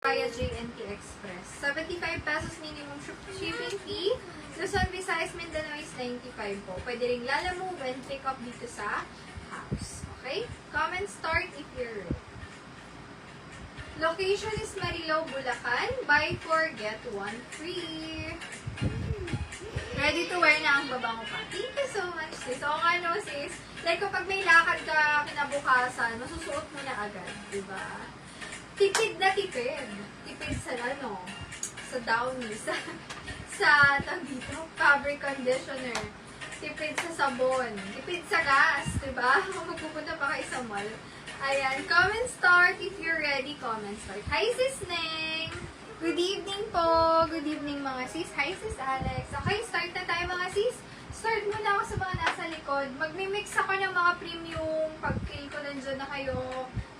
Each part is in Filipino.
via JNT Express. 75 pesos minimum shipping fee. Luzon, Visayas, Mindanao is 95 po. Pwede rin Lalamove and pick up dito sa house. Okay? Comment start if you're ready. Location is Marilao, Bulacan. Buy 4, get 1 free. Ready to wear na ang babango pa. Thank you so much, sis. Oo nga no, sis. Like, kapag may lakad ka kinabukasan, masusuot mo na agad. Diba? Tipid na tipid. Tipid sa ano, sa downy, sa dito, fabric conditioner. Tipid sa sabon. Tipid sa gas, diba? Kung magpupunta pa kayo sa mall. Ayan, comment start if you're ready, comment start. Hi, Sis Neng! Good evening po! Good evening mga sis. Hi, Sis Alex. Okay, start na tayo mga sis. Start muna ako sa mga nasa likod. Magmimix ako ng mga premium. Pag-kill ko nandiyan na kayo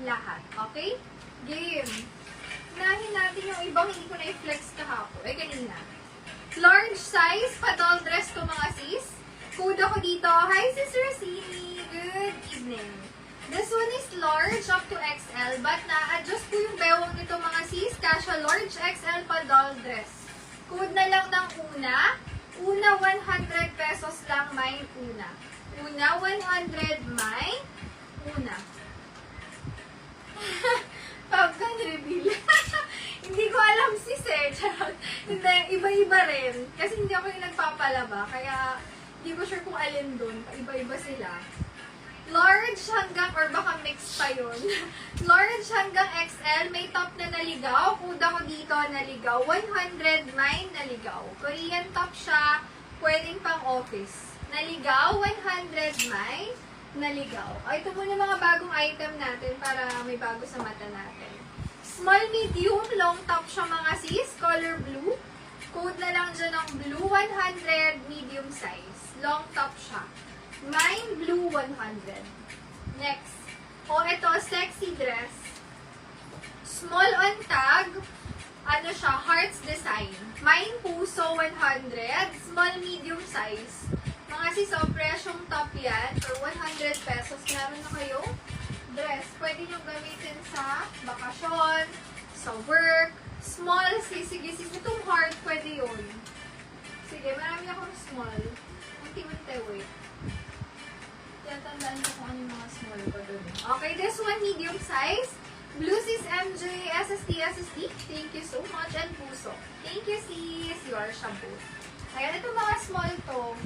lahat. Okay? Game. Unahin natin yung ibang hindi ko na-flex kahapon. Ay, kanina. Large size, pa-doll dress ko mga sis. Code ako dito. Hi, Sis Rosini. Good evening. This one is large up to XL, but na-adjust ko yung bewang nito mga sis. Kasha large XL pa doll dress. Code na lang ng una. Una, 100 pesos lang may una. Una, 100 may una. Pagkan reveal. Hindi ko alam sis eh. Charot. Hindi, iba-iba rin. Kasi hindi ako yung nagpapalaba. Kaya, hindi ko sure kung alin dun. Iba-iba sila. Large hanggang, or baka mix pa yun. Large hanggang XL, may top na naligaw. Kuda ko dito, naligaw. 100 may naligaw. Korean top siya, pwedeng pang office. Naligaw, 100 may naligaw. Ay, ito muna mga bagong item natin para may bago sa mata natin. Small, medium, long top siya mga sis. Color blue. Code na lang dyan ng blue, 100, medium size. Long top siya. Mine, blue, 100. Next. O, ito, sexy dress. Small on tag. Ano siya, hearts design. Mine, puso, 100. Small, medium size. Mga sis, presyong top yan. For 100 pesos, meron na kayong dress. Pwede nyo gamitin sa bakasyon, sa work. Small, sige, itong heart, pwede yun. Sige, marami akong small. Unti-unti, wait. Tandaan ko kung ano yung mga small ko dun. Okay, this one, medium size. Blue sis MJ, SST. Thank you so much. And puso. Thank you sis. You are shampoo. Ayan, ito mga small to.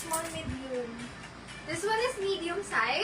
Small, medium. This one is medium size.